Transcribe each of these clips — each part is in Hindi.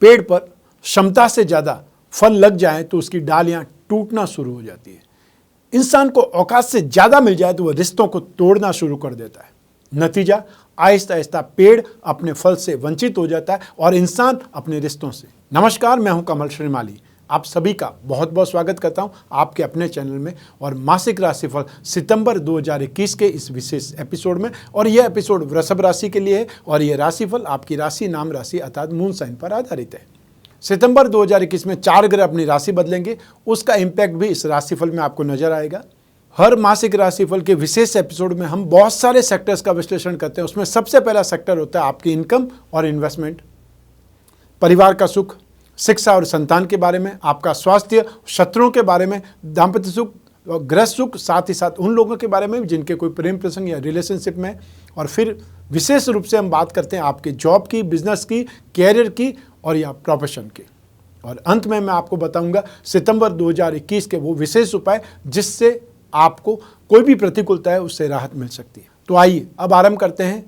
पेड़ पर क्षमता से ज़्यादा फल लग जाए तो उसकी डालियाँ टूटना शुरू हो जाती है। इंसान को औकात से ज़्यादा मिल जाए तो वह रिश्तों को तोड़ना शुरू कर देता है। नतीजा, आहिस्ता आहिस्ता पेड़ अपने फल से वंचित हो जाता है और इंसान अपने रिश्तों से। नमस्कार, मैं हूं कमल श्रीमाली। आप सभी का बहुत बहुत स्वागत करता हूं आपके अपने चैनल में और मासिक राशिफल सितंबर 2021 के इस विशेष एपिसोड में। और यह एपिसोड वृषभ राशि के लिए है और यह राशिफल आपकी राशि, नाम राशि अर्थात मून साइन पर आधारित है। सितंबर 2021 में 4 ग्रह अपनी राशि बदलेंगे, उसका इम्पैक्ट भी इस राशिफल में आपको नजर आएगा। हर मासिक राशिफल के विशेष एपिसोड में हम बहुत सारे सेक्टर्स का विश्लेषण करते हैं। उसमें सबसे पहला सेक्टर होता है आपकी इनकम और इन्वेस्टमेंट, परिवार का सुख, शिक्षा और संतान के बारे में, आपका स्वास्थ्य, शत्रुओं के बारे में, दाम्पत्य सुख और गृह सुख, साथ ही साथ उन लोगों के बारे में जिनके कोई प्रेम प्रसंग या रिलेशनशिप में। और फिर विशेष रूप से हम बात करते हैं आपके जॉब की, बिजनेस की, कैरियर की और या प्रोफेशन की। और अंत में मैं आपको बताऊंगा सितंबर 2021 के वो विशेष उपाय जिससे आपको कोई भी प्रतिकूलता है उससे राहत मिल सकती है। तो आइए अब आरंभ करते हैं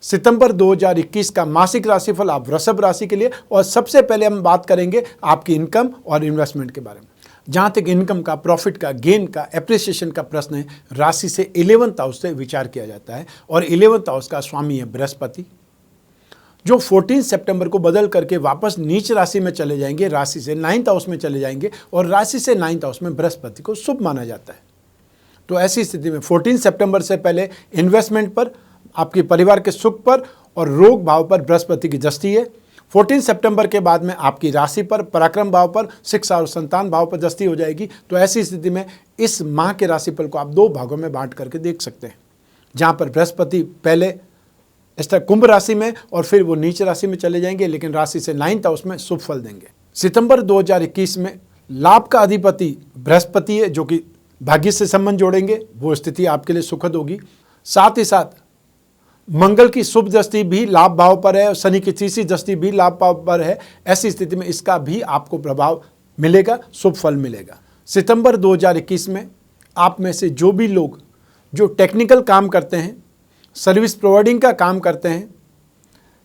सितंबर 2021 का मासिक राशिफल आप वृषभ राशि के लिए। और सबसे पहले हम बात करेंगे आपकी इनकम और इन्वेस्टमेंट के बारे में। जहाँ तक इनकम का, प्रॉफिट का, गेन का, एप्रिसिएशन का प्रश्न है, राशि से 11th हाउस से विचार किया जाता है और 11th हाउस का स्वामी है बृहस्पति, जो 14 सितंबर को बदल करके वापस नीच राशि में चले जाएंगे, राशि से 9th हाउस में चले जाएंगे और राशि से 9th हाउस में बृहस्पति को शुभ माना जाता है। तो ऐसी स्थिति में 14 सितंबर से पहले इन्वेस्टमेंट पर, आपके परिवार के सुख पर और रोग भाव पर बृहस्पति की दृष्टि है। 14 सितंबर के बाद में आपकी राशि पर, पराक्रम भाव पर, शिक्षा और संतान भाव पर दृष्टि हो जाएगी। तो ऐसी स्थिति में इस माह के राशिफल को आप 2 भागों में बांट करके देख सकते हैं, जहाँ पर बृहस्पति पहले इस तरह कुंभ राशि में और फिर वो नीच राशि में चले जाएंगे, लेकिन राशि से 9th हाउस में शुभ फल देंगे। सितंबर 2021 में लाभ का अधिपति बृहस्पति है, जो कि भाग्य से संबंध जोड़ेंगे, वो स्थिति आपके लिए सुखद होगी। साथ ही साथ मंगल की शुभ दृष्टि भी लाभ भाव पर है और शनि की तीसरी दृष्टि भी लाभ भाव पर है। ऐसी स्थिति में इसका भी आपको प्रभाव मिलेगा, शुभ फल मिलेगा। सितंबर 2021 में आप में से जो भी लोग जो टेक्निकल काम करते हैं, सर्विस प्रोवाइडिंग का काम करते हैं,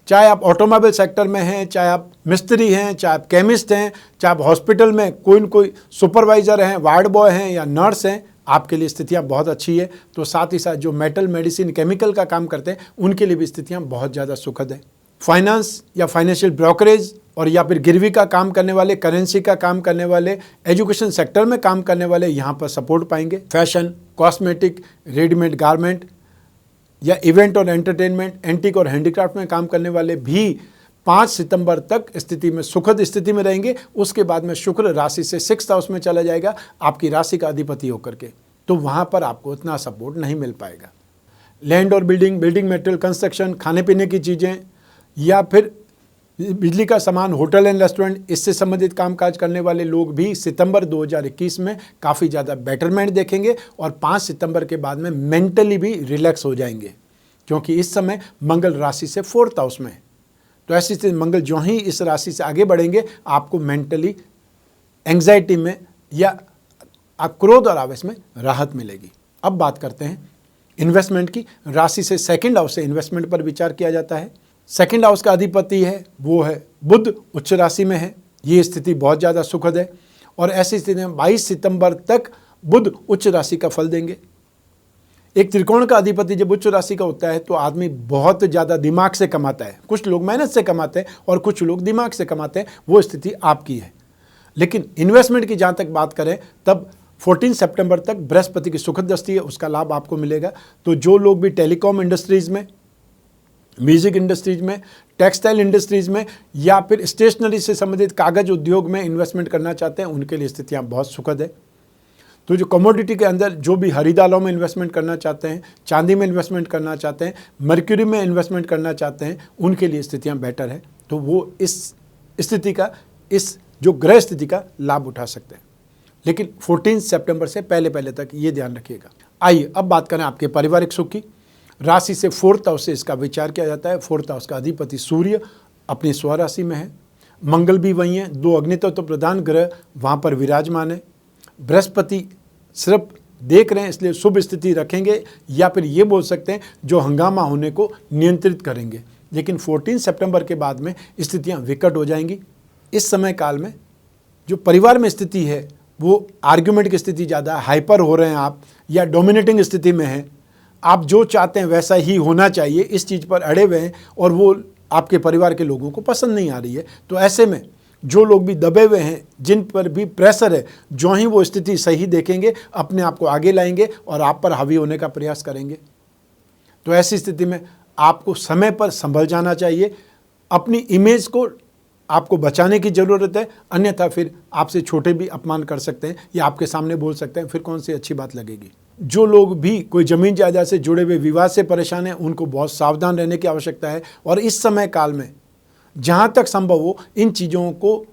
चाहे आप ऑटोमोबाइल सेक्टर में हैं, चाहे आप मिस्त्री हैं, चाहे आप केमिस्ट हैं, चाहे आप हॉस्पिटल में कोई न कोई सुपरवाइज़र हैं, वार्ड बॉय हैं या नर्स हैं, आपके लिए स्थितियां बहुत अच्छी है। तो साथ ही साथ जो मेटल, मेडिसिन, केमिकल का काम करते हैं उनके लिए भी स्थितियां बहुत ज़्यादा सुखद है। फाइनेंस या फाइनेंशियल ब्रोकरेज और या फिर गिरवी का काम करने वाले, करेंसी का काम करने वाले, एजुकेशन सेक्टर में काम करने वाले यहाँ पर सपोर्ट पाएंगे। फैशन, कॉस्मेटिक, रेडीमेड गारमेंट या इवेंट और एंटरटेनमेंट, एंटीक और हैंडीक्राफ्ट में काम करने वाले भी 5 सितंबर तक स्थिति में सुखद स्थिति में रहेंगे। उसके बाद में शुक्र राशि से 6th हाउस में चला जाएगा आपकी राशि का अधिपति होकर के, तो वहाँ पर आपको उतना सपोर्ट नहीं मिल पाएगा। लैंड और बिल्डिंग, बिल्डिंग मटेरियल, कंस्ट्रक्शन, खाने पीने की चीज़ें या फिर बिजली का सामान, होटल एंड रेस्टोरेंट, इससे संबंधित कामकाज करने वाले लोग भी सितंबर 2021 में काफ़ी ज़्यादा बेटरमेंट देखेंगे और 5 सितंबर के बाद में मेंटली भी रिलैक्स हो जाएंगे, क्योंकि इस समय मंगल राशि से 4th हाउस में है। तो ऐसी स्थिति मंगल जो ही इस राशि से आगे बढ़ेंगे आपको मेंटली एंग्जाइटी में या क्रोध और आवेश में राहत मिलेगी। अब बात करते हैं इन्वेस्टमेंट की। राशि से 2nd हाउस से इन्वेस्टमेंट पर विचार किया जाता है। 2nd हाउस का अधिपति है वो है बुध, उच्च राशि में है। ये स्थिति बहुत ज़्यादा सुखद है और ऐसी स्थिति में 22 सितंबर तक बुध उच्च राशि का फल देंगे। एक त्रिकोण का अधिपति जब उच्च राशि का होता है तो आदमी बहुत ज़्यादा दिमाग से कमाता है। कुछ लोग मेहनत से कमाते हैं और कुछ लोग दिमाग से कमाते हैं, वो स्थिति आपकी है। लेकिन इन्वेस्टमेंट की जहाँ तक बात करें तब 14 सितंबर तक बृहस्पति की सुखद दृष्टि है, उसका लाभ आपको मिलेगा। तो जो लोग भी टेलीकॉम इंडस्ट्रीज़ में, म्यूजिक इंडस्ट्रीज में, टेक्सटाइल इंडस्ट्रीज में या फिर स्टेशनरी से संबंधित कागज उद्योग में इन्वेस्टमेंट करना चाहते हैं उनके लिए स्थितियाँ बहुत सुखद है। तो जो कमोडिटी के अंदर जो भी हरी दालों में इन्वेस्टमेंट करना चाहते हैं, चांदी में इन्वेस्टमेंट करना चाहते हैं, मर्क्यूरी में इन्वेस्टमेंट करना चाहते हैं, उनके लिए स्थितियाँ बेटर है। तो वो इस स्थिति का, इस जो ग्रह स्थिति का लाभ उठा सकते हैं। लेकिन 14 सितंबर से पहले तक ये ध्यान रखिएगा। आइए अब बात करें आपके पारिवारिक सुख की। राशि से 4th हाउस से इसका विचार किया जाता है। 4th हाउस का अधिपति सूर्य अपनी स्वराशि में है, मंगल भी वहीं है, 2 अग्नितत्व प्रधान ग्रह वहाँ पर विराजमान है। बृहस्पति सिर्फ देख रहे हैं इसलिए शुभ स्थिति रखेंगे, या फिर ये बोल सकते हैं जो हंगामा होने को नियंत्रित करेंगे। लेकिन 14 सितंबर के बाद में स्थितियाँ विकट हो जाएंगी। इस समय काल में जो परिवार में स्थिति है वो आर्ग्यूमेंट की स्थिति ज़्यादा, हाइपर हो रहे हैं आप, या डोमिनेटिंग स्थिति में हैं, आप जो चाहते हैं वैसा ही होना चाहिए, इस चीज़ पर अड़े हुए हैं और वो आपके परिवार के लोगों को पसंद नहीं आ रही है। तो ऐसे में जो लोग भी दबे हुए हैं, जिन पर भी प्रेशर है, जो ही वो स्थिति सही देखेंगे अपने आप को आगे लाएंगे और आप पर हावी होने का प्रयास करेंगे। तो ऐसी स्थिति में आपको समय पर संभल जाना चाहिए। अपनी इमेज को आपको बचाने की ज़रूरत है, अन्यथा फिर आपसे छोटे भी अपमान कर सकते हैं या आपके सामने बोल सकते हैं, फिर कौन सी अच्छी बात लगेगी। जो लोग भी कोई ज़मीन जायदाद से जुड़े हुए विवाद से परेशान हैं, उनको बहुत सावधान रहने की आवश्यकता है और इस समय काल में जहाँ तक संभव हो इन चीज़ों को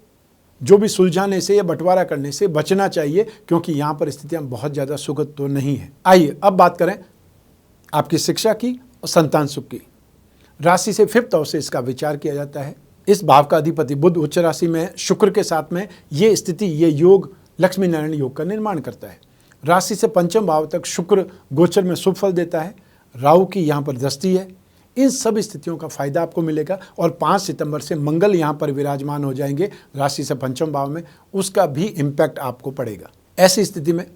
जो भी सुलझाने से या बंटवारा करने से बचना चाहिए, क्योंकि यहाँ पर स्थितियाँ बहुत ज़्यादा सुखद तो नहीं है। आइए अब बात करें आपकी शिक्षा की और संतान सुख की। राशि से 5th हाउस से इसका विचार किया जाता है। इस भाव का अधिपति बुध उच्च राशि में शुक्र के साथ में ये स्थिति, ये योग लक्ष्मी नारायण योग का निर्माण करता है। राशि से 5th भाव तक शुक्र गोचर में शुभ फल देता है। राहु की यहाँ पर दृष्टि है। इन सब स्थितियों का फायदा आपको मिलेगा और 5 सितंबर से मंगल यहाँ पर विराजमान हो जाएंगे राशि से 5th भाव में, उसका भी इम्पैक्ट आपको पड़ेगा। ऐसी स्थिति में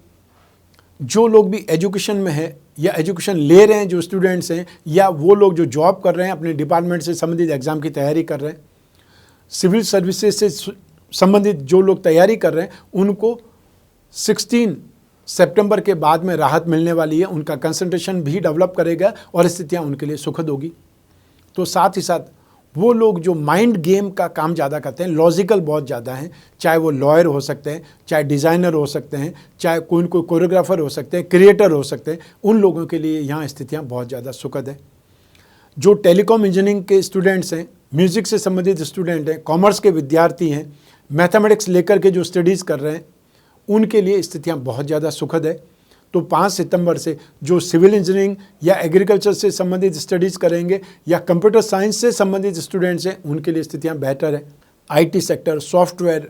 जो लोग भी एजुकेशन में हैं या एजुकेशन ले रहे हैं, जो स्टूडेंट्स हैं, या वो लोग जो जॉब कर रहे हैं, अपने डिपार्टमेंट से संबंधित एग्जाम की तैयारी कर रहे हैं, सिविल सर्विसेज से संबंधित जो लोग तैयारी कर रहे हैं, उनको 16 सितंबर के बाद में राहत मिलने वाली है। उनका कंसंट्रेशन भी डेवलप करेगा और स्थितियाँ उनके लिए सुखद होगी। तो साथ ही साथ वो लोग जो माइंड गेम का काम ज़्यादा करते हैं, लॉजिकल बहुत ज़्यादा हैं, चाहे वो लॉयर हो सकते हैं, चाहे डिज़ाइनर हो सकते हैं, चाहे कोई कोरियोग्राफर हो सकते हैं, क्रिएटर हो सकते हैं, उन लोगों के लिए यहाँ स्थितियाँ बहुत ज़्यादा सुखद है। जो टेलीकॉम इंजीनियरिंग के स्टूडेंट्स हैं, म्यूज़िक से संबंधित स्टूडेंट हैं, कॉमर्स के विद्यार्थी हैं, मैथमेटिक्स लेकर के जो स्टडीज़ कर रहे हैं, उनके लिए स्थितियाँ बहुत ज़्यादा सुखद है। तो 5 सितंबर से जो सिविल इंजीनियरिंग या एग्रीकल्चर से संबंधित स्टडीज़ करेंगे या कंप्यूटर साइंस से संबंधित स्टूडेंट्स हैं, उनके लिए स्थितियाँ बेहतर है। आईटी सेक्टर, सॉफ्टवेयर,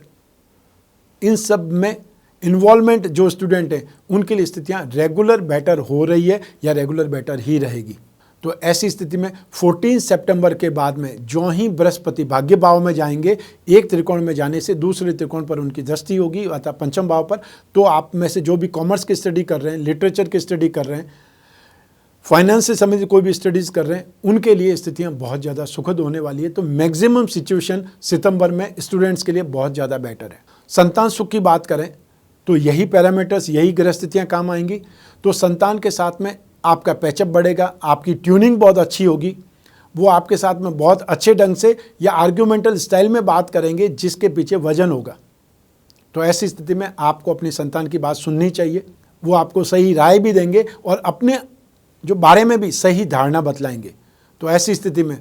इन सब में इन्वॉल्वमेंट जो स्टूडेंट हैं, उनके लिए स्थितियाँ रेगुलर बेटर हो रही है या रेगुलर बेटर ही रहेगी। तो ऐसी स्थिति में 14 सितंबर के बाद में जो ही बृहस्पति भाग्य भाव में जाएंगे, एक त्रिकोण में जाने से दूसरे त्रिकोण पर उनकी दृष्टि होगी, अर्थात 5th भाव पर। तो आप में से जो भी कॉमर्स की स्टडी कर रहे हैं, लिटरेचर की स्टडी कर रहे हैं, फाइनेंस से संबंधित कोई भी स्टडीज़ कर रहे हैं, उनके लिए स्थितियाँ बहुत ज़्यादा सुखद होने वाली है। तो मैक्सिमम सिचुएशन सितंबर में स्टूडेंट्स के लिए बहुत ज़्यादा बेटर है। संतान सुख की बात करें तो यही पैरामीटर्स, यही ग्रह स्थितियाँ काम आएंगी। तो संतान के साथ में आपका पैचअप बढ़ेगा, आपकी ट्यूनिंग बहुत अच्छी होगी, वो आपके साथ में बहुत अच्छे ढंग से या आर्ग्यूमेंटल स्टाइल में बात करेंगे जिसके पीछे वजन होगा। तो ऐसी स्थिति में आपको अपनी संतान की बात सुननी चाहिए, वो आपको सही राय भी देंगे और अपने जो बारे में भी सही धारणा बतलाएंगे। तो ऐसी स्थिति में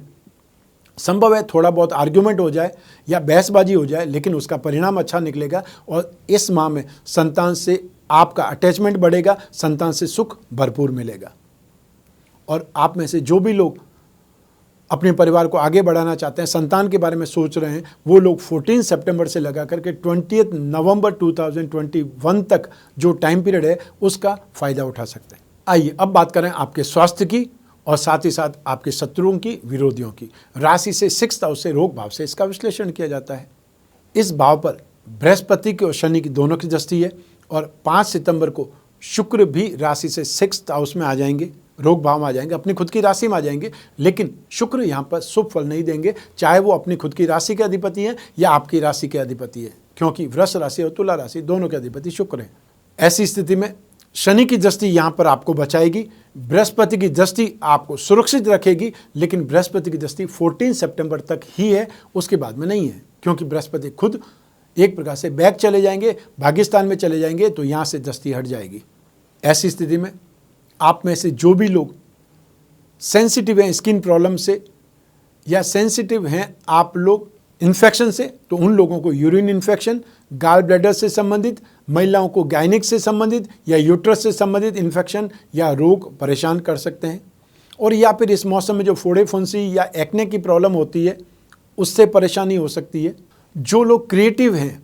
संभव है थोड़ा बहुत आर्ग्यूमेंट हो जाए या बहसबाजी हो जाए, लेकिन उसका परिणाम अच्छा निकलेगा और इस माह में संतान से आपका अटैचमेंट बढ़ेगा, संतान से सुख भरपूर मिलेगा। और आप में से जो भी लोग अपने परिवार को आगे बढ़ाना चाहते हैं, संतान के बारे में सोच रहे हैं, वो लोग 14 सितंबर से लगा करके 20 नवंबर 2021 तक जो टाइम पीरियड है उसका फ़ायदा उठा सकते हैं। आइए अब बात करें आपके स्वास्थ्य की और साथ ही साथ आपके शत्रुओं की, विरोधियों की। राशि से 6th हाउस से रोग भाव से इसका विश्लेषण किया जाता है। इस भाव पर बृहस्पति की और शनि की दोनों की दृष्टि है और 5 सितंबर को शुक्र भी राशि से 6th हाउस में आ जाएंगे, रोग भाव में आ जाएंगे, अपनी खुद की राशि में आ जाएंगे। लेकिन शुक्र यहाँ पर शुभ फल नहीं देंगे, चाहे वो अपनी खुद की राशि के अधिपति हैं या आपकी राशि के अधिपति है, क्योंकि वृष राशि और तुला राशि दोनों के अधिपति शुक्र हैं। ऐसी स्थिति में शनि की दृष्टि यहाँ पर आपको बचाएगी, बृहस्पति की दृष्टि आपको सुरक्षित रखेगी, लेकिन बृहस्पति की दृष्टि 14 सितंबर तक ही है, उसके बाद में नहीं है, क्योंकि बृहस्पति खुद एक प्रकार से बैक चले जाएंगे, भाग्यस्थान में चले जाएंगे, तो यहाँ से दृष्टि हट जाएगी। ऐसी स्थिति में आप में से जो भी लोग सेंसिटिव हैं स्किन प्रॉब्लम से या सेंसिटिव हैं आप लोग इन्फेक्शन से, तो उन लोगों को यूरिन इन्फेक्शन, गाल ब्लैडर से संबंधित, महिलाओं को गायनिक से संबंधित या यूट्रस से संबंधित इन्फेक्शन या रोग परेशान कर सकते हैं। और या फिर इस मौसम में जो फोड़े फुंसी या एक्ने की प्रॉब्लम होती है उससे परेशानी हो सकती है। जो लोग क्रिएटिव हैं,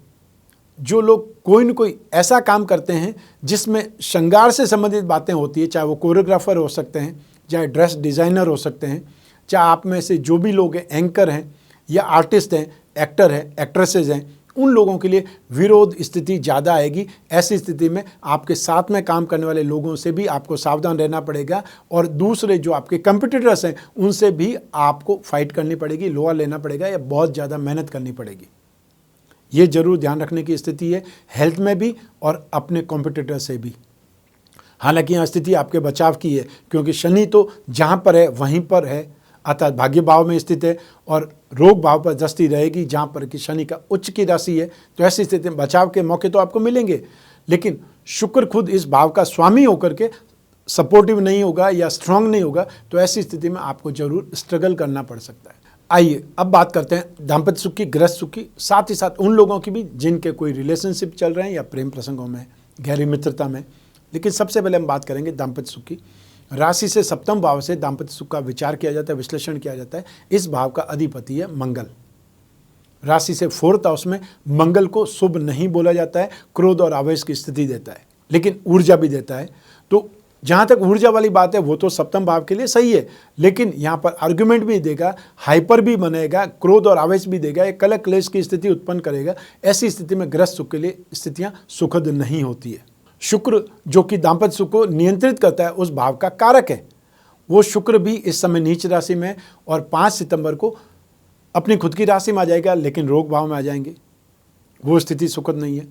जो लोग कोई न कोई ऐसा काम करते हैं जिसमें श्रृंगार से संबंधित बातें होती है, चाहे वो कोरियोग्राफर हो सकते हैं, चाहे ड्रेस डिज़ाइनर हो सकते हैं, चाहे आप में से जो भी लोग हैं एंकर हैं या आर्टिस्ट हैं, एक्टर हैं, एक्ट्रेसेस हैं, उन लोगों के लिए विरोध स्थिति ज़्यादा आएगी। ऐसी स्थिति में आपके साथ में काम करने वाले लोगों से भी आपको सावधान रहना पड़ेगा और दूसरे जो आपके कंपटीटर्स हैं उनसे भी आपको फाइट करनी पड़ेगी, लोहा लेना पड़ेगा या बहुत ज़्यादा मेहनत करनी पड़ेगी। ये जरूर ध्यान रखने की स्थिति है, हेल्थ में भी और अपने कॉम्पिटिटर से भी। हालांकि यहाँ स्थिति आपके बचाव की है, क्योंकि शनि तो जहाँ पर है वहीं पर है, अर्थात भाग्य भाव में स्थित है, और रोग भाव पर दृष्टि रहेगी जहाँ पर कि शनि का उच्च की राशि है। तो ऐसी स्थिति में बचाव के मौके तो आपको मिलेंगे, लेकिन शुक्र खुद इस भाव का स्वामी होकर के सपोर्टिव नहीं होगा या स्ट्रांग नहीं होगा, तो ऐसी स्थिति में आपको जरूर स्ट्रगल करना पड़ सकता है। आइए अब बात करते हैं दाम्पत्य सुख की, गृहस्थ सुख की, साथ ही साथ उन लोगों की भी जिनके कोई रिलेशनशिप चल रहे हैं या प्रेम प्रसंगों में, गहरी मित्रता में। लेकिन सबसे पहले हम बात करेंगे दाम्पत्य सुख की। राशि से सप्तम भाव से दाम्पत्य सुख का विचार किया जाता है, विश्लेषण किया जाता है। इस भाव का अधिपति है मंगल। राशि से फोर्थ हाउस में मंगल को शुभ नहीं बोला जाता है, क्रोध और आवेश की स्थिति देता है, लेकिन ऊर्जा भी देता है। तो जहाँ तक ऊर्जा वाली बात है वो तो सप्तम भाव के लिए सही है, लेकिन यहाँ पर आर्गुमेंट भी देगा, हाइपर भी बनेगा, क्रोध और आवेश भी देगा, एक कलह क्लेश की स्थिति उत्पन्न करेगा। ऐसी स्थिति में गृहस्थ सुख के लिए स्थितियाँ सुखद नहीं होती है। शुक्र जो कि दाम्पत्य सुख को नियंत्रित करता है, उस भाव का कारक है, वो शुक्र भी इस समय नीच राशि में और 5 सितंबर को अपनी खुद की राशि में आ जाएगा, लेकिन रोग भाव में आ जाएंगे। वो स्थिति सुखद नहीं है।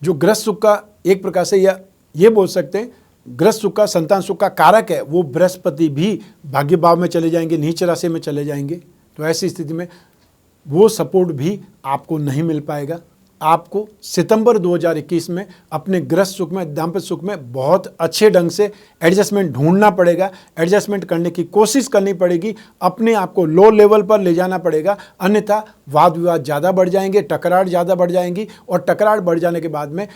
जो गृहस्थ सुख का एक प्रकार से या ये बोल सकते हैं गृहस्थ सुख का, संतान सुख का कारक है, वो बृहस्पति भी भाग्य भाव में चले जाएंगे, नीच राशि में चले जाएंगे। तो ऐसी स्थिति में वो सपोर्ट भी आपको नहीं मिल पाएगा। आपको सितंबर 2021 में अपने गृहस्थ सुख में, दाम्पत्य सुख में बहुत अच्छे ढंग से एडजस्टमेंट ढूंढना पड़ेगा, एडजस्टमेंट करने की कोशिश करनी पड़ेगी, अपने आप को लो लेवल पर ले जाना पड़ेगा। अन्यथा वाद विवाद ज़्यादा बढ़ जाएंगे, टकराहट ज़्यादा बढ़ जाएंगी, और टकराहट बढ़ जाने के बाद में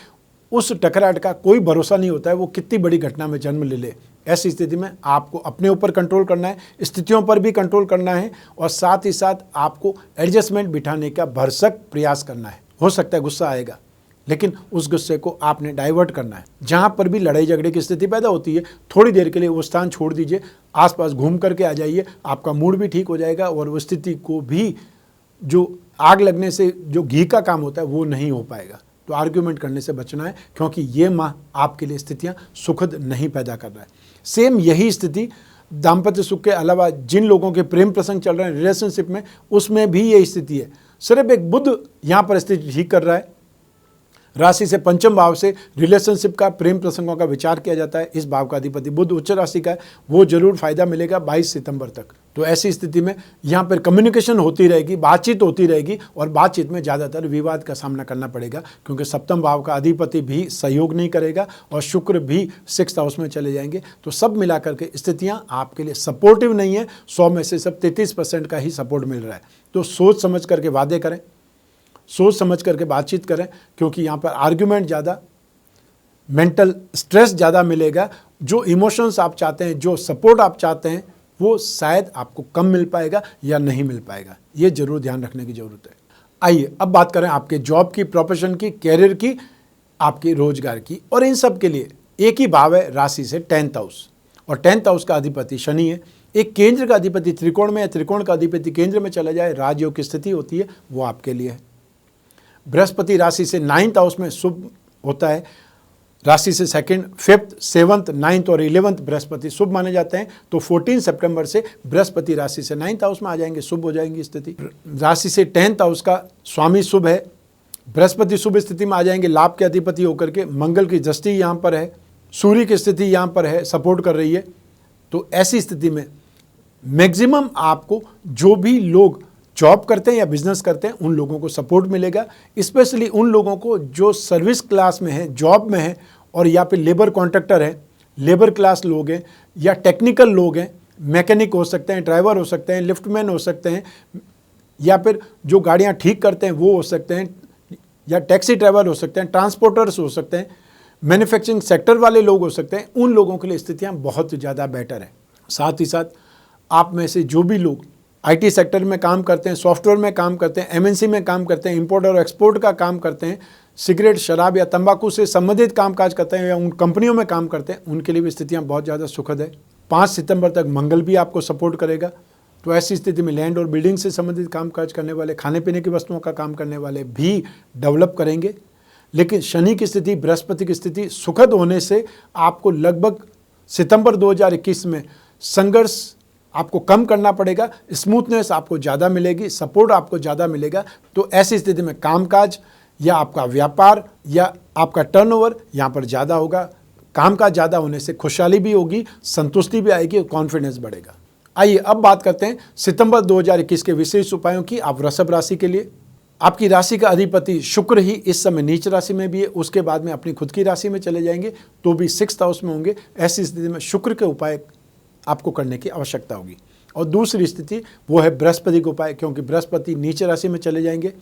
उस टकराहट का कोई भरोसा नहीं होता है, वो कितनी बड़ी घटना में जन्म ले ले। ऐसी स्थिति में आपको अपने ऊपर कंट्रोल करना है, स्थितियों पर भी कंट्रोल करना है, और साथ ही साथ आपको एडजस्टमेंट बिठाने का भरसक प्रयास करना है। हो सकता है गुस्सा आएगा, लेकिन उस गुस्से को आपने डाइवर्ट करना है। जहाँ पर भी लड़ाई झगड़े की स्थिति पैदा होती है, थोड़ी देर के लिए वो स्थान छोड़ दीजिए, आसपास घूम करके आ जाइए, आपका मूड भी ठीक हो जाएगा, और वो स्थिति को भी, जो आग लगने से जो घी का काम होता है, वो नहीं हो पाएगा। तो आर्ग्यूमेंट करने से बचना है, क्योंकि ये माह आपके लिए स्थितियाँ सुखद नहीं पैदा कर रहा है। सेम यही स्थिति दाम्पत्य सुख के अलावा जिन लोगों के प्रेम प्रसंग चल रहे हैं रिलेशनशिप में, उसमें भी यही स्थिति है। सिर्फ एक बुध यहाँ पर स्थिति ठीक कर रहा है। राशि से पंचम भाव से रिलेशनशिप का, प्रेम प्रसंगों का विचार किया जाता है। इस भाव का अधिपति बुध उच्च राशि का है, वो जरूर फायदा मिलेगा 22 सितंबर तक। तो ऐसी स्थिति में यहाँ पर कम्युनिकेशन होती रहेगी, बातचीत होती रहेगी, और बातचीत में ज़्यादातर विवाद का सामना करना पड़ेगा, क्योंकि सप्तम भाव का अधिपति भी सहयोग नहीं करेगा और शुक्र भी 6th हाउस में चले जाएंगे। तो सब मिलाकर के स्थितियाँ आपके लिए सपोर्टिव नहीं है। 100 में से सब 33% का ही सपोर्ट मिल रहा है। तो सोच समझ करके वादे करें, सोच समझ करके बातचीत करें, क्योंकि यहाँ पर आर्ग्यूमेंट ज़्यादा, मेंटल स्ट्रेस ज़्यादा मिलेगा। जो इमोशंस आप चाहते हैं, जो सपोर्ट आप चाहते हैं, वो शायद आपको कम मिल पाएगा या नहीं मिल पाएगा। ये जरूर ध्यान रखने की ज़रूरत है। आइए अब बात करें आपके जॉब की, प्रोफेशन की, कैरियर की, आपके रोजगार की। और इन सब के लिए एक ही भाव है राशि से 10th हाउस, और 10th हाउस का अधिपति शनि है। एक केंद्र का अधिपति त्रिकोण में है, त्रिकोण का अधिपति केंद्र में चला जाए, राजयोग की स्थिति होती है, वो आपके लिए है। बृहस्पति राशि से 9th हाउस में शुभ होता है। राशि से 2nd, 5th, 7th, 9th और 11th बृहस्पति शुभ माने जाते हैं। तो 14 सितंबर से बृहस्पति राशि से 9th हाउस में आ जाएंगे, शुभ हो जाएंगी स्थिति। राशि से 10th हाउस का स्वामी शुभ है, बृहस्पति शुभ स्थिति में आ जाएंगे, लाभ के अधिपति होकर के। मंगल की दृष्टि यहाँ पर है, सूर्य की स्थिति यहाँ पर है, सपोर्ट कर रही है। तो ऐसी स्थिति में मैक्सिमम आपको जो भी लोग जॉब करते हैं या बिजनेस करते हैं, उन लोगों को सपोर्ट मिलेगा। स्पेशली उन लोगों को जो सर्विस क्लास में है, जॉब में है, और या फिर लेबर कॉन्ट्रैक्टर है, लेबर क्लास लोग हैं, या टेक्निकल लोग हैं, मैकेनिक हो सकते हैं, ड्राइवर हो सकते हैं, लिफ्टमैन हो सकते हैं, या फिर जो गाड़ियाँ ठीक करते हैं वो हो सकते हैं, या टैक्सी ड्राइवर हो सकते हैं, ट्रांसपोर्टर्स हो सकते हैं, मैन्युफैक्चरिंग सेक्टर वाले लोग हो सकते हैं। उन लोगों के लिए स्थितियाँ बहुत ज़्यादा बेटर है। साथ ही साथ आप में से जो भी लोग आईटी सेक्टर में काम करते हैं, सॉफ्टवेयर में काम करते हैं, एमएनसी में काम करते हैं, इंपोर्ट और एक्सपोर्ट का काम करते हैं, सिगरेट, शराब या तंबाकू से संबंधित कामकाज करते हैं, या उन कंपनियों में काम करते हैं, उनके लिए भी स्थितियां बहुत ज़्यादा सुखद है। 5 सितंबर तक मंगल भी आपको सपोर्ट करेगा। तो ऐसी स्थिति में लैंड और बिल्डिंग से संबंधित कामकाज करने वाले, खाने पीने की वस्तुओं का काम करने वाले भी डेवलप करेंगे। लेकिन शनि की स्थिति, बृहस्पति की स्थिति सुखद होने से आपको लगभग सितंबर 2021 में संघर्ष आपको कम करना पड़ेगा, स्मूथनेस आपको ज़्यादा मिलेगी, सपोर्ट आपको ज़्यादा मिलेगा। तो ऐसी स्थिति में कामकाज या आपका व्यापार या आपका टर्नओवर यहाँ पर ज़्यादा होगा। कामकाज ज़्यादा होने से खुशहाली भी होगी, संतुष्टि भी आएगी और कॉन्फिडेंस बढ़ेगा। आइए अब बात करते हैं सितंबर 2021 के विशेष उपायों की। आप वृषभ राशि के लिए, आपकी राशि का अधिपति शुक्र ही इस समय नीच राशि में भी है, उसके बाद में अपनी खुद की राशि में चले जाएंगे तो भी 6th हाउस में होंगे। ऐसी स्थिति में शुक्र के उपाय आपको करने की आवश्यकता होगी। और दूसरी स्थिति वो है बृहस्पति के उपाय, क्योंकि बृहस्पति नीच राशि में चले जाएंगे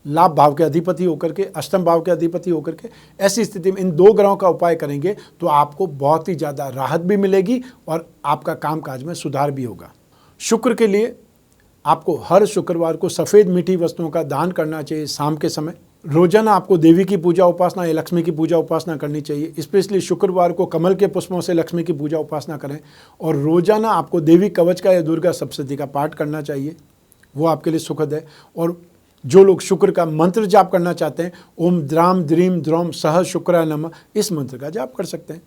लाभ भाव के अधिपति होकर के, अष्टम भाव के अधिपति होकर के। ऐसी स्थिति में इन 2 ग्रहों का उपाय करेंगे तो आपको बहुत ही ज़्यादा राहत भी मिलेगी और आपका कामकाज में सुधार भी होगा। शुक्र के लिए आपको हर शुक्रवार को सफ़ेद मीठी वस्तुओं का दान करना चाहिए शाम के समय। रोजाना आपको देवी की पूजा उपासना या लक्ष्मी की पूजा उपासना करनी चाहिए। स्पेशली शुक्रवार को कमल के पुष्पों से लक्ष्मी की पूजा उपासना करें। और रोजाना आपको देवी कवच का या दुर्गा सप्तशती का पाठ करना चाहिए, वो आपके लिए सुखद है। और जो लोग शुक्र का मंत्र जाप करना चाहते हैं, ओम द्राम द्रीम द्रोम सह शुक्राय नमः, इस मंत्र का जाप कर सकते हैं।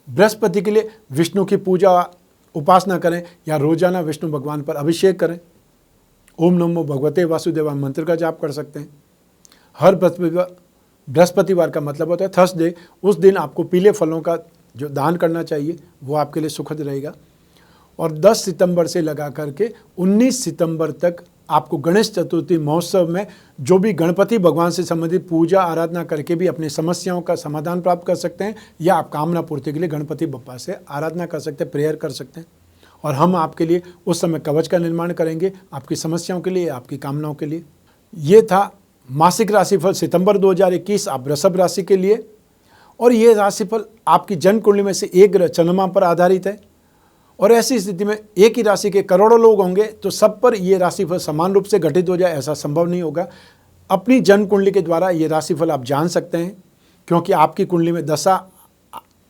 बृहस्पति के लिए विष्णु की पूजा उपासना करें या रोजाना विष्णु भगवान पर अभिषेक करें। ओम नमो भगवते वासुदेवाय मंत्र का जाप कर सकते हैं। हर बृहस्पतिवार का मतलब होता है थर्सडे, उस दिन आपको पीले फलों का जो दान करना चाहिए वो आपके लिए सुखद रहेगा। और 10 सितंबर से लगा करके 19 सितंबर तक आपको गणेश चतुर्थी महोत्सव में जो भी गणपति भगवान से संबंधित पूजा आराधना करके भी अपनी समस्याओं का समाधान प्राप्त कर सकते हैं, या आप कामना पूर्ति के लिए गणपति बप्पा से आराधना कर सकते हैं, प्रेयर कर सकते हैं। और हम आपके लिए उस समय कवच का निर्माण करेंगे, आपकी समस्याओं के लिए, आपकी कामनाओं के लिए। ये था मासिक राशिफल सितंबर 2021 आप वृषभ राशि के लिए। और ये राशिफल आपकी जन्म कुंडली में से एक ग्रह चंद्रमा पर आधारित है। और ऐसी स्थिति में एक ही राशि के करोड़ों लोग होंगे तो सब पर ये राशिफल समान रूप से घटित हो जाए ऐसा संभव नहीं होगा। अपनी जन्म कुंडली के द्वारा ये राशिफल आप जान सकते हैं, क्योंकि आपकी कुंडली में दशा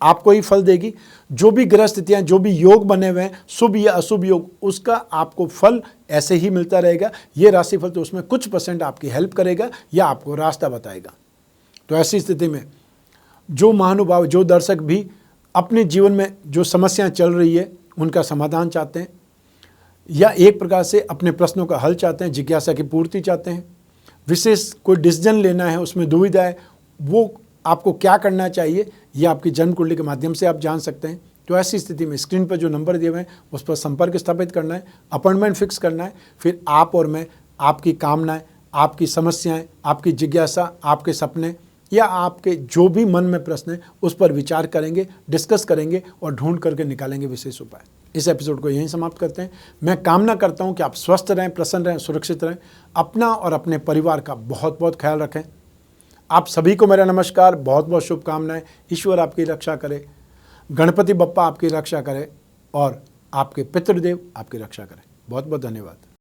आपको ही फल देगी। जो भी ग्रह स्थितियाँ, जो भी योग बने हुए हैं, शुभ या अशुभ योग, उसका आपको फल ऐसे ही मिलता रहेगा। ये राशिफल तो उसमें कुछ % आपकी हेल्प करेगा या आपको रास्ता बताएगा। तो ऐसी स्थिति में जो महानुभाव, जो दर्शक भी अपने जीवन में जो समस्याएं चल रही है उनका समाधान चाहते हैं, या एक प्रकार से अपने प्रश्नों का हल चाहते हैं, जिज्ञासा की पूर्ति चाहते हैं, विशेष कोई डिसीजन लेना है उसमें दुविधा है, वो आपको क्या करना चाहिए ये आपकी जन्म कुंडली के माध्यम से आप जान सकते हैं। तो ऐसी स्थिति में स्क्रीन पर जो नंबर दिए हुए हैं उस पर संपर्क स्थापित करना है, अपॉइंटमेंट फिक्स करना है। फिर आप और मैं आपकी कामनाएं, आपकी समस्याएं, आपकी जिज्ञासा, आपके सपने या आपके जो भी मन में प्रश्न है उस पर विचार करेंगे, डिस्कस करेंगे और ढूंढ करके निकालेंगे विशेष उपाय। इस एपिसोड को यहीं समाप्त करते हैं। मैं कामना करता हूं कि आप स्वस्थ रहें, प्रसन्न रहें, सुरक्षित रहें, अपना और अपने परिवार का बहुत बहुत ख्याल रखें। आप सभी को मेरा नमस्कार, बहुत बहुत शुभकामनाएं। ईश्वर आपकी रक्षा करे, गणपति बप्पा आपकी रक्षा करे और आपके पितृदेव आपकी रक्षा करें। बहुत बहुत धन्यवाद।